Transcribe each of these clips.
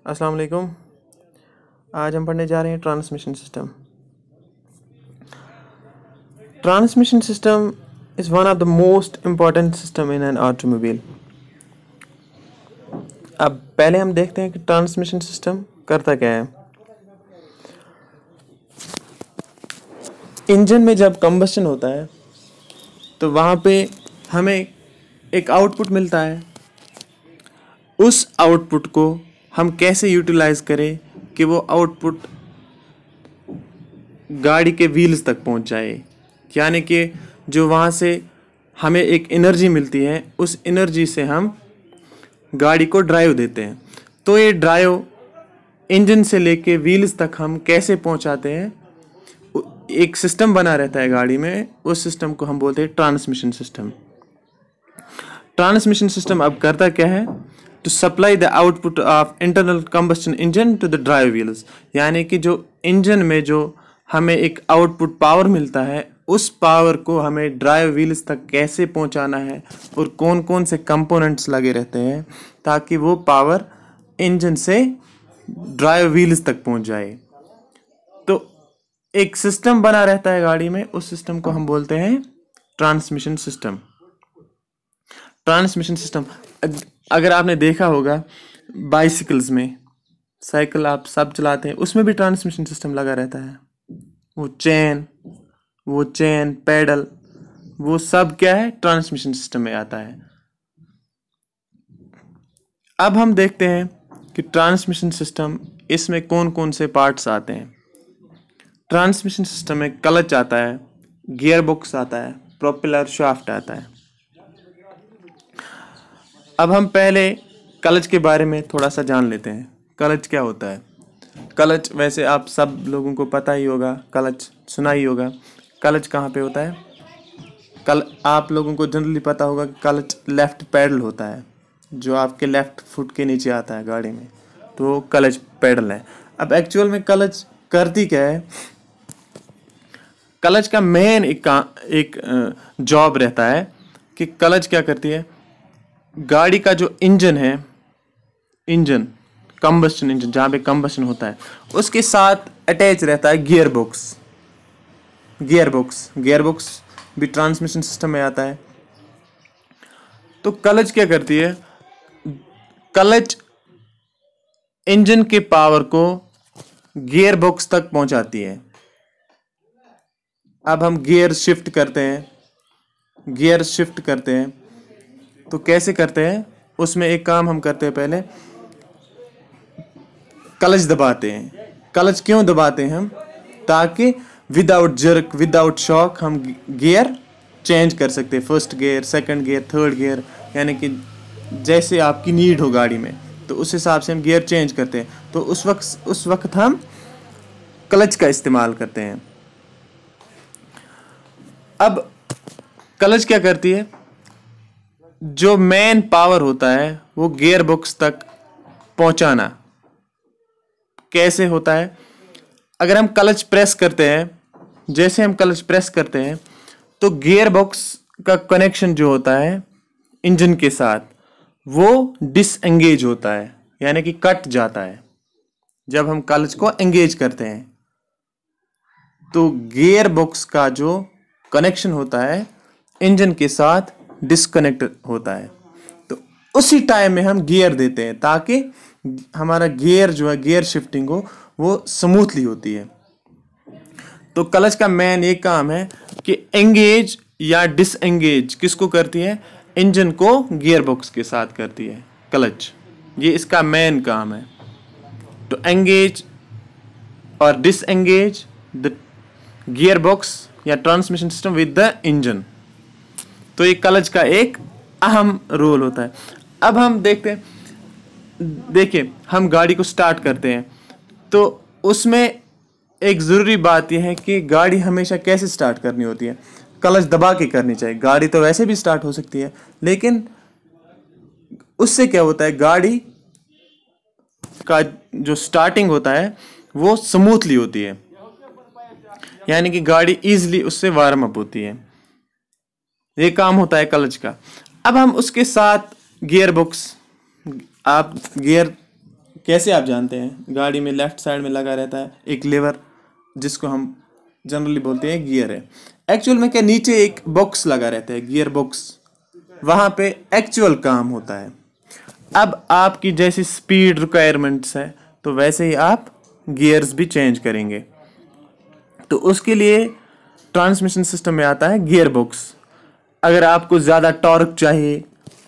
अस्सलाम वालेकुम। आज हम पढ़ने जा रहे हैं transmission system. Transmission system is one of the most important system in an automobile. अब पहले हम देखते हैं कि ट्रांसमिशन सिस्टम करता क्या है। इंजन में जब कंबशन होता है तो वहाँ पे हमें एक आउटपुट मिलता है। उस आउटपुट को हम कैसे यूटिलाइज करें कि वो आउटपुट गाड़ी के व्हील्स तक पहुंच जाए, यानी कि जो वहाँ से हमें एक एनर्जी मिलती है, उस एनर्जी से हम गाड़ी को ड्राइव देते हैं। तो ये ड्राइव इंजन से लेके व्हील्स तक हम कैसे पहुंचाते हैं, एक सिस्टम बना रहता है गाड़ी में। उस सिस्टम को हम बोलते हैं ट्रांसमिशन सिस्टम। ट्रांसमिशन सिस्टम अब करता क्या है? To supply the output of internal combustion engine to the drive wheels, यानी कि जो इंजन में जो हमें एक आउटपुट पावर मिलता है, उस पावर को हमें ड्राइव व्हील्स तक कैसे पहुंचाना है और कौन कौन से कंपोनेंट्स लगे रहते हैं ताकि वो पावर इंजन से ड्राइव व्हील्स तक पहुंच जाए। तो एक सिस्टम बना रहता है गाड़ी में, उस सिस्टम को हम बोलते हैं ट्रांसमिशन सिस्टम। ट्रांसमिशन सिस्टम अगर आपने देखा होगा बाइसिकल्स में, साइकिल आप सब चलाते हैं, उसमें भी ट्रांसमिशन सिस्टम लगा रहता है। वो चेन पैडल, वो सब क्या है? ट्रांसमिशन सिस्टम में आता है। अब हम देखते हैं कि ट्रांसमिशन सिस्टम, इसमें कौन कौन से पार्ट्स आते हैं। ट्रांसमिशन सिस्टम में क्लच आता है, गियर बॉक्स आता है, प्रोपेलर शाफ्ट आता है। अब हम पहले क्लच के बारे में थोड़ा सा जान लेते हैं। क्लच क्या होता है? क्लच वैसे आप सब लोगों को पता ही होगा, क्लच सुना ही होगा। क्लच कहाँ पे होता है? आप लोगों को जनरली पता होगा कि क्लच लेफ्ट पैडल होता है, जो आपके लेफ्ट फुट के नीचे आता है गाड़ी में, तो क्लच पैडल है। अब एक्चुअल में क्लच करती क्या है? क्लच का मेन एक जॉब रहता है कि क्लच क्या करती है, गाड़ी का जो इंजन है, कंबस्शन इंजन जहाँ पे कंबस्शन होता है, उसके साथ अटैच रहता है गियर बॉक्स भी ट्रांसमिशन सिस्टम में आता है। तो क्लच क्या करती है? क्लच इंजन के पावर को गियर बॉक्स तक पहुंचाती है। अब हम गियर शिफ्ट करते हैं तो कैसे करते हैं? उसमें एक काम हम करते हैं, पहले क्लच दबाते हैं। क्लच क्यों दबाते हैं हम? ताकि विदाउट जर्क, विदाउट शॉक हम गियर चेंज कर सकते हैं, first gear, second gear, third gear, यानी कि जैसे आपकी नीड हो गाड़ी में, तो उस हिसाब से हम गियर चेंज करते हैं। तो उस वक्त हम क्लच का इस्तेमाल करते हैं। अब क्लच क्या करती है? जो मेन पावर होता है वो गियर बॉक्स तक पहुंचाना। कैसे होता है? अगर हम क्लच प्रेस करते हैं, जैसे हम क्लच प्रेस करते हैं तो गियर बॉक्स का कनेक्शन जो होता है इंजन के साथ, वो डिसएंगेज होता है, यानी कि कट जाता है। जब हम क्लच को एंगेज करते हैं तो गियर बॉक्स का जो कनेक्शन होता है इंजन के साथ डिस्कनेक्ट होता है। तो उसी टाइम में हम गियर देते हैं ताकि हमारा गियर जो है, गियर शिफ्टिंग हो, वो स्मूथली होती है। तो क्लच का मेन एक काम है कि एंगेज या डिसएंगेज किसको करती है? इंजन को गियर बॉक्स के साथ करती है क्लच। ये इसका मेन काम है, तो एंगेज और डिसएंगेज द गियर बॉक्स या transmission system with the engine. तो ये क्लच का एक अहम रोल होता है। अब हम देखिए हम गाड़ी को स्टार्ट करते हैं तो उसमें एक ज़रूरी बात यह है कि गाड़ी हमेशा कैसे स्टार्ट करनी होती है? क्लच दबा के करनी चाहिए। गाड़ी तो वैसे भी स्टार्ट हो सकती है, लेकिन उससे क्या होता है, गाड़ी का जो स्टार्टिंग होता है वो स्मूथली होती है, यानी कि गाड़ी इजीली उससे वार्म अप होती है। ये काम होता है क्लच का। अब हम उसके साथ गियर बॉक्स, आप गियर कैसे आप जानते हैं? गाड़ी में लेफ्ट साइड में लगा रहता है एक लीवर, जिसको हम जनरली बोलते हैं गियर है। एक्चुअल में क्या, नीचे एक बॉक्स लगा रहता है, गियर बॉक्स, वहाँ पे एक्चुअल काम होता है। अब आपकी जैसी स्पीड रिक्वायरमेंट्स है तो वैसे ही आप गियर्स भी चेंज करेंगे। तो उसके लिए ट्रांसमिशन सिस्टम में आता है गियर बॉक्स। अगर आपको ज़्यादा टॉर्क चाहिए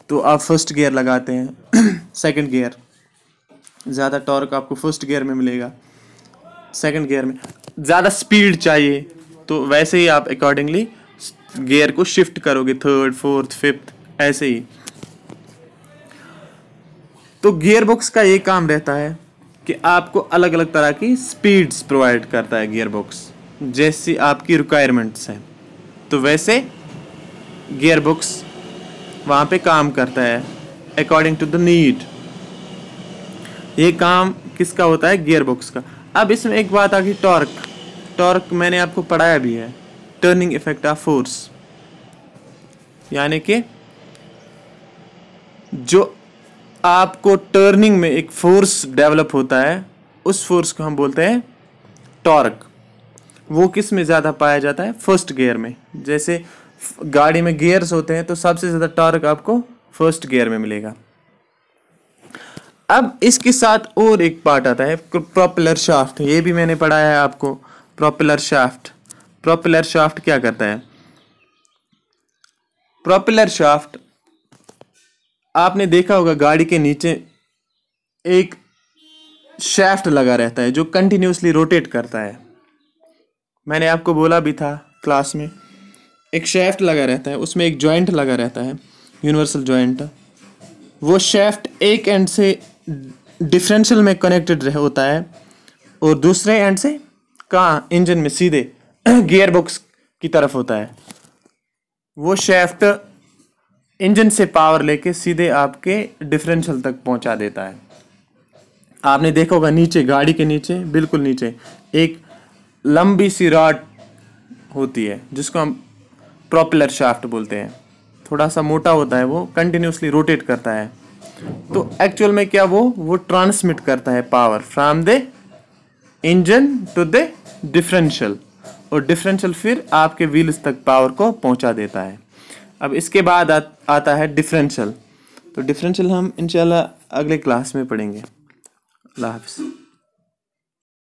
तो आप फर्स्ट गियर लगाते हैं सेकंड गियर, ज़्यादा टॉर्क आपको फर्स्ट गियर में मिलेगा, सेकंड गियर में। ज़्यादा स्पीड चाहिए तो वैसे ही आप अकॉर्डिंगली गियर को शिफ्ट करोगे, थर्ड, फोर्थ, फिफ्थ, ऐसे ही। तो गियर बॉक्स का ये काम रहता है कि आपको अलग अलग तरह की स्पीड्स प्रोवाइड करता है गियर बॉक्स, जैसी आपकी रिक्वायरमेंट्स हैं तो वैसे गियर बॉक्स वहाँ पे काम करता है अकॉर्डिंग टू द नीड। ये काम किसका होता है? गियर बॉक्स का। अब इसमें एक बात आ गई, टॉर्क। टॉर्क मैंने आपको पढ़ाया भी है, टर्निंग इफेक्ट ऑफ फोर्स, यानी कि जो आपको टर्निंग में एक फोर्स डेवलप होता है उस फोर्स को हम बोलते हैं टॉर्क। वो किस में ज़्यादा पाया जाता है? फर्स्ट गियर में। जैसे गाड़ी में गियर्स होते हैं तो सबसे ज़्यादा टॉर्क आपको फर्स्ट गियर में मिलेगा। अब इसके साथ और एक पार्ट आता है प्रोपेलर शाफ्ट। ये भी मैंने पढ़ाया है आपको, प्रोपेलर शाफ्ट। प्रोपेलर शाफ्ट क्या करता है? प्रोपेलर शाफ्ट आपने देखा होगा, गाड़ी के नीचे एक शाफ्ट लगा रहता है जो कंटिन्यूसली रोटेट करता है। मैंने आपको बोला भी था क्लास में, एक शाफ्ट लगा रहता है, उसमें एक जॉइंट लगा रहता है, यूनिवर्सल जॉइंट। वो शाफ्ट एक एंड से डिफरेंशियल में कनेक्टेड होता है और दूसरे एंड से कहाँ? इंजन में सीधे गियर बॉक्स की तरफ होता है। वो शाफ्ट इंजन से पावर लेके सीधे आपके डिफरेंशियल तक पहुंचा देता है। आपने देखा होगा नीचे, गाड़ी के नीचे, बिल्कुल नीचे एक लंबी सी रॉड होती है जिसको हम प्रोपेलर शाफ्ट बोलते हैं। थोड़ा सा मोटा होता है, वो कंटिन्यूसली रोटेट करता है। तो एक्चुअल में क्या, वो ट्रांसमिट करता है power from the engine to the differential, और डिफरेंशियल फिर आपके व्हील्स तक पावर को पहुंचा देता है। अब इसके बाद आता है डिफरेंशियल। तो डिफरेंशियल हम इंशाल्लाह अगले क्लास में पढ़ेंगे। अल्लाह हाफ़िज़।